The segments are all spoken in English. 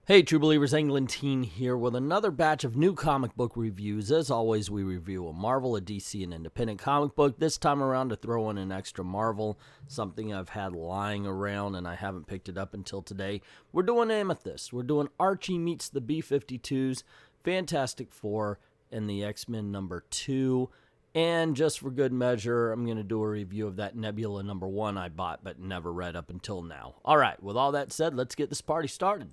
Hey True Believers, Englentine here with another batch of new comic book reviews. As always, we review a Marvel, a DC, and independent comic book. This time around to throw in an extra Marvel, something I've had lying around and I haven't picked it up until today. We're doing Amethyst. We're doing Archie meets the B-52s, Fantastic Four, and the X-Men #2. And just for good measure, I'm going to do a review of that Nebula #1 I bought but never read up until now. Alright, with all that said, let's get this party started.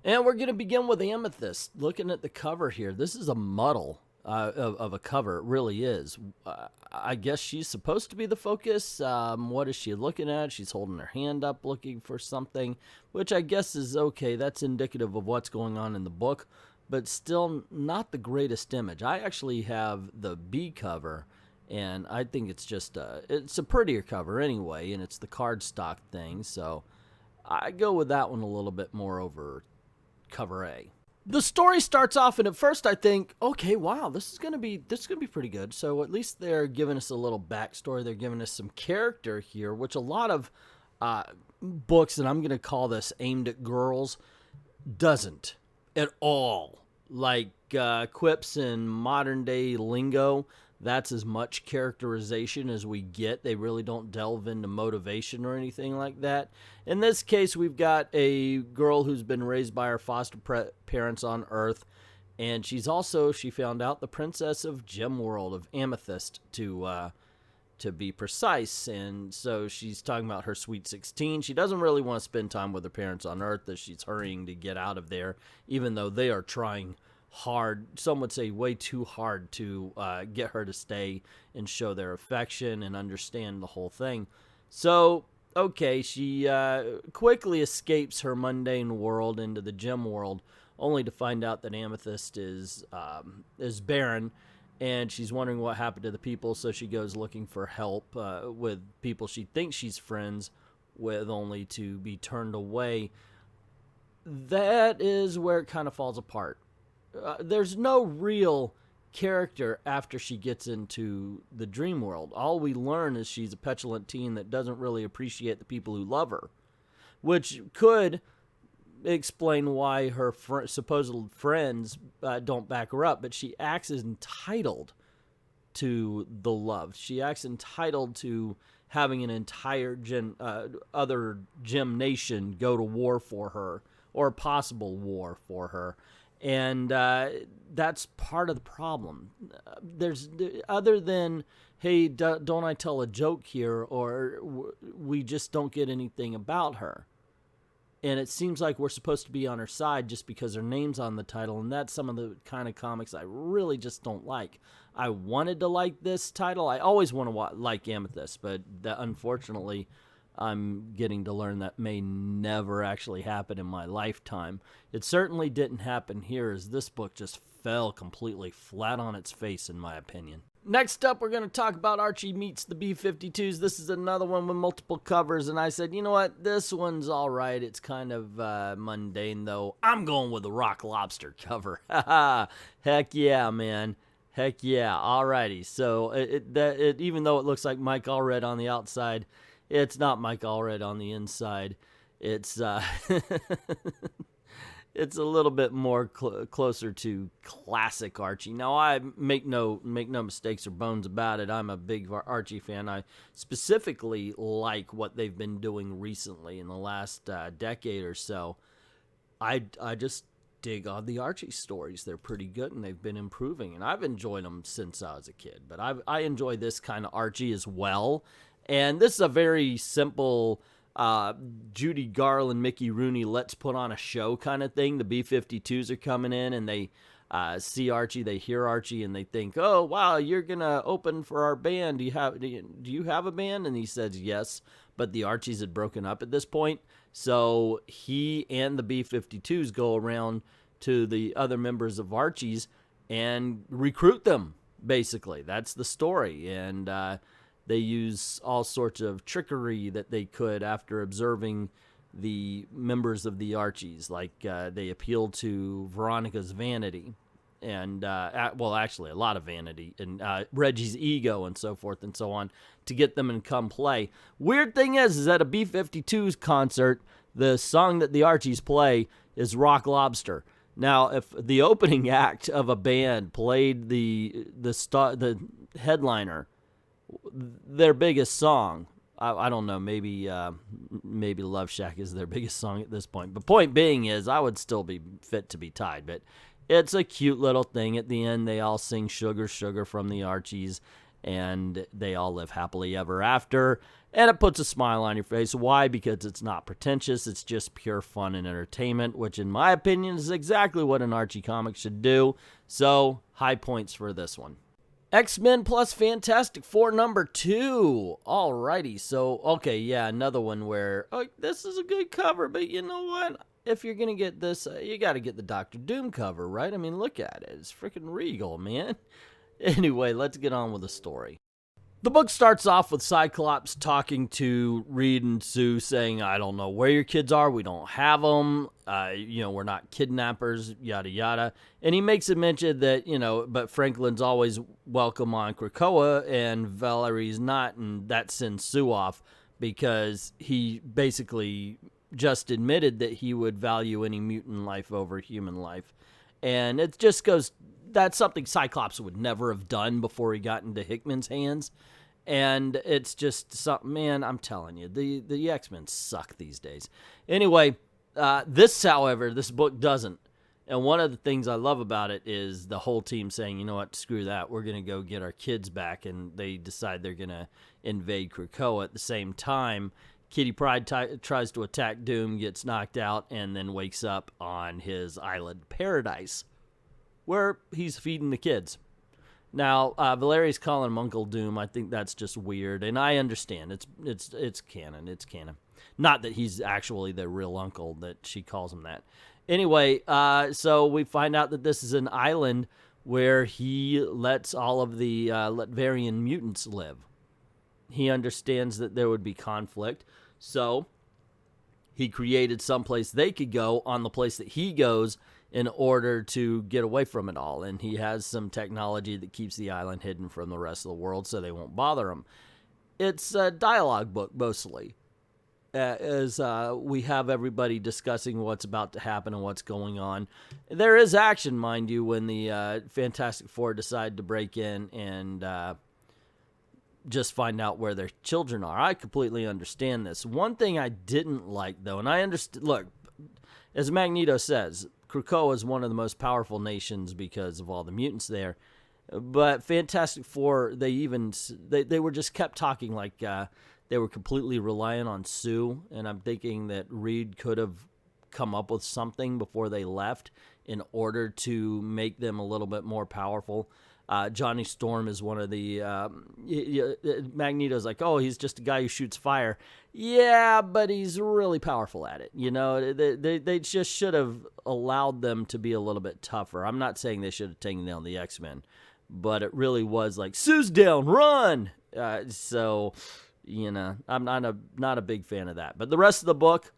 And we're going to begin with Amethyst. Looking at the cover here, this is a muddle of a cover. It really is. I guess she's supposed to be the focus. What is she looking at? She's holding her hand up looking for something, which I guess is okay. That's indicative of what's going on in the book, but still not the greatest image. I actually have the B cover, and I think it's just it's a prettier cover anyway, and it's the cardstock thing, so I go with that one a little bit more over cover A. The story starts off, and at first I think, okay, wow, this is gonna be pretty good. So at least they're giving us a little backstory. They're giving us some character here, which a lot of books, and I'm gonna call this aimed at girls, doesn't at all. Like quips in modern day lingo, that's as much characterization as we get. They really don't delve into motivation or anything like that. In this case, we've got a girl who's been raised by her foster parents on Earth, and she's also, she found out, the princess of Gem World, of Amethyst, to be precise. And so she's talking about her sweet 16. She doesn't really want to spend time with her parents on Earth, as she's hurrying to get out of there, even though they are trying hard, some would say way too hard, to get her to stay and show their affection and understand the whole thing. So, okay, she quickly escapes her mundane world into the gem world, only to find out that Amethyst is barren, and she's wondering what happened to the people, so she goes looking for help with people she thinks she's friends with, only to be turned away. That is where it kind of falls apart. There's no real character after she gets into the dream world. All we learn is she's a petulant teen that doesn't really appreciate the people who love her, which could explain why her supposed friends don't back her up, but she acts entitled to the love. She acts entitled to having an entire other gem nation go to war for her, or possible war for her. And that's part of the problem. There's, other than, hey, don't I tell a joke here, or we just don't get anything about her. And it seems like we're supposed to be on her side just because her name's on the title, and that's some of the kind of comics I really just don't like. I wanted to like this title. I always want to like Amethyst, but unfortunately, I'm getting to learn that may never actually happen in my lifetime. It certainly didn't happen here, as this book just fell completely flat on its face, in my opinion. Next up, we're going to talk about Archie meets the B-52s. This is another one with multiple covers, and I said, you know what, this one's all right. It's kind of mundane, though. I'm going with the Rock Lobster cover. Heck yeah, man. Heck yeah. Alrighty. So even though it looks like Mike Allred on the outside, it's not Mike Allred on the inside. It's it's a little bit more closer to classic Archie. Now, I make no mistakes or bones about it. I'm a big Archie fan. I specifically like what they've been doing recently in the last decade or so. I just dig on the Archie stories. They're pretty good, and they've been improving, and I've enjoyed them since I was a kid. But I enjoy this kind of Archie as well. And this is a very simple Judy Garland, Mickey Rooney, let's put on a show kind of thing. The B-52s are coming in, and they see Archie, they hear Archie, and they think, oh, wow, you're going to open for our band. Do you have a band? And he says yes, but the Archies had broken up at this point. So he and the B-52s go around to the other members of Archie's and recruit them, basically. That's the story. And they use all sorts of trickery that they could after observing the members of the Archies. Like they appeal to Veronica's vanity, and well, actually a lot of vanity, and Reggie's ego, and so forth and so on, to get them to come play. Weird thing is at a B-52s concert, The song that the Archies play is Rock Lobster. Now, if the opening act of a band played the headliner, their biggest song, I don't know, maybe Love Shack is their biggest song at this point. But point being is, I would still be fit to be tied. But it's a cute little thing. At the end, they all sing Sugar, Sugar from the Archies, and they all live happily ever after. And it puts a smile on your face. Why? Because it's not pretentious. It's just pure fun and entertainment, which in my opinion is exactly what an Archie comic should do. So, high points for this one. X-Men plus Fantastic Four #2. Alrighty, so, okay, yeah, another one where, this is a good cover, but you know what? If you're going to get this, you got to get the Doctor Doom cover, right? I mean, look at it. It's freaking regal, man. Anyway, let's get on with the story. The book starts off with Cyclops talking to Reed and Sue, saying, I don't know where your kids are. We don't have them. We're not kidnappers, yada, yada. And he makes a mention that, but Franklin's always welcome on Krakoa and Valerie's not. And that sends Sue off because he basically just admitted that he would value any mutant life over human life. And it just goes, that's something Cyclops would never have done before he got into Hickman's hands. And it's just something, man, I'm telling you, the X-Men suck these days. Anyway, this book doesn't. And one of the things I love about it is the whole team saying, you know what, screw that. We're going to go get our kids back. And they decide they're going to invade Krakoa. At the same time, Kitty Pryde tries to attack Doom, gets knocked out, and then wakes up on his island paradise, where he's feeding the kids. Now, Valeria's calling him Uncle Doom. I think that's just weird, and I understand. It's canon. It's canon. Not that he's actually the real uncle, that she calls him that. Anyway, so we find out that this is an island where he lets all of the Latvarian mutants live. He understands that there would be conflict, so he created someplace they could go on the place that he goes in order to get away from it all. And he has some technology that keeps the island hidden from the rest of the world so they won't bother him. It's a dialogue book, mostly, as we have everybody discussing what's about to happen and what's going on. There is action, mind you, when the Fantastic Four decide to break in and just find out where their children are. I completely understand this. One thing I didn't like, though, and I understand, look, as Magneto says, Krakoa is one of the most powerful nations because of all the mutants there. But Fantastic Four, they were just kept talking like they were completely reliant on Sue. And I'm thinking that Reed could have come up with something before they left in order to make them a little bit more powerful. Johnny Storm is one of the... Magneto's like, oh, he's just a guy who shoots fire. Yeah, but he's really powerful at it. They just should have allowed them to be a little bit tougher. I'm not saying they should have taken down the X-Men, but it really was like, Sue's down, run! I'm not a big fan of that. But the rest of the book,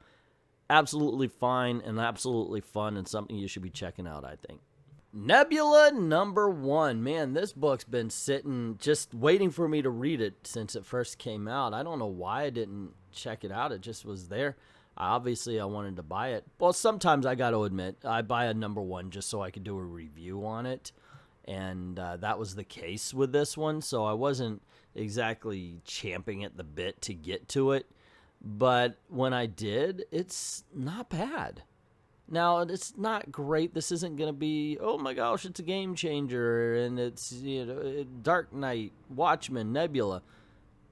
absolutely fine and absolutely fun and something you should be checking out, I think. Nebula #1. Man, this book's been sitting just waiting for me to read it since it first came out. I don't know why I didn't check it out. It just was there. Obviously, I wanted to buy it. Well, sometimes I got to admit, I buy a #1 just so I could do a review on it. And that was the case with this one. So I wasn't exactly champing at the bit to get to it. But when I did, it's not bad. Now, it's not great. This isn't going to be, oh my gosh, it's a game changer, and it's, Dark Knight, Watchmen, Nebula.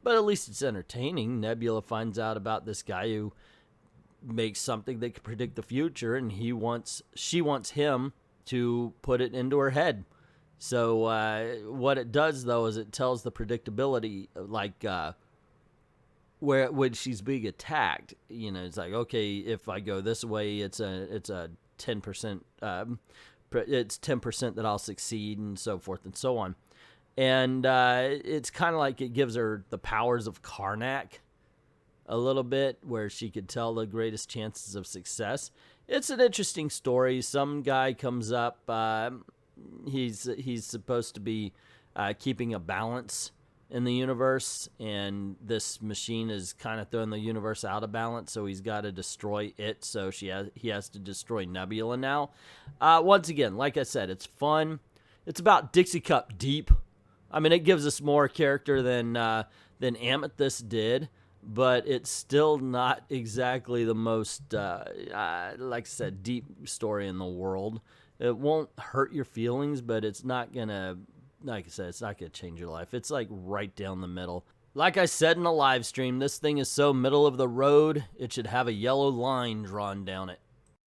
But at least it's entertaining. Nebula finds out about this guy who makes something that can predict the future, and she wants him to put it into her head. So what it does, though, is it tells the predictability, like when she's being attacked, it's like, okay, if I go this way, it's a 10%, it's 10% that I'll succeed, and so forth and so on. And it's kind of like it gives her the powers of Karnak a little bit, where she could tell the greatest chances of success. It's an interesting story. Some guy comes up, he's supposed to be keeping a balance in the universe, and this machine is kind of throwing the universe out of balance, so he's got to destroy it, so he has to destroy Nebula now. Once again, like I said, it's fun. It's about Dixie Cup deep. I mean, it gives us more character than Amethyst did, but it's still not exactly the most, like I said, deep story in the world. It won't hurt your feelings, but it's not going to, like I said, it's not going to change your life. It's like right down the middle. Like I said in a live stream, this thing is so middle of the road, it should have a yellow line drawn down it.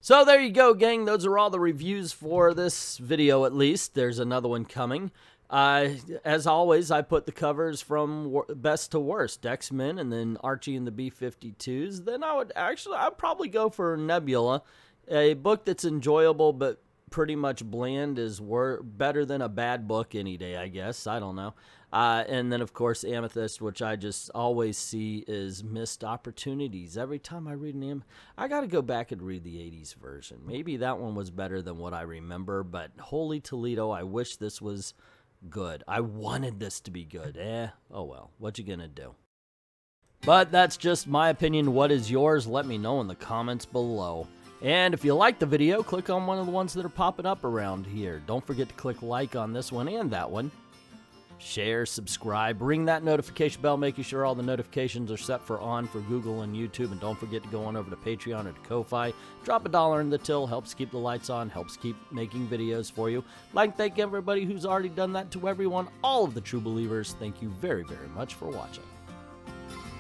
So there you go, gang. Those are all the reviews for this video, at least. There's another one coming. As always, I put the covers from best to worst. X-Men and then Archie and the B-52s. Then I'd probably go for Nebula. A book that's enjoyable but pretty much bland is better than a bad book any day, I guess. I don't know. And then, of course, Amethyst, which I just always see is missed opportunities. Every time I read an I got to go back and read the 80s version. Maybe that one was better than what I remember, but holy Toledo, I wish this was good. I wanted this to be good. Oh well, what you gonna do? But that's just my opinion. What is yours? Let me know in the comments below. And if you like the video, click on one of the ones that are popping up around here. Don't forget to click like on this one and that one. Share, subscribe, ring that notification bell, making sure all the notifications are set for on for Google and YouTube. And don't forget to go on over to Patreon or to Ko-Fi. Drop $1 in the till, helps keep the lights on, helps keep making videos for you. I'd like to thank everybody who's already done that. To everyone, all of the true believers, thank you very, very much for watching.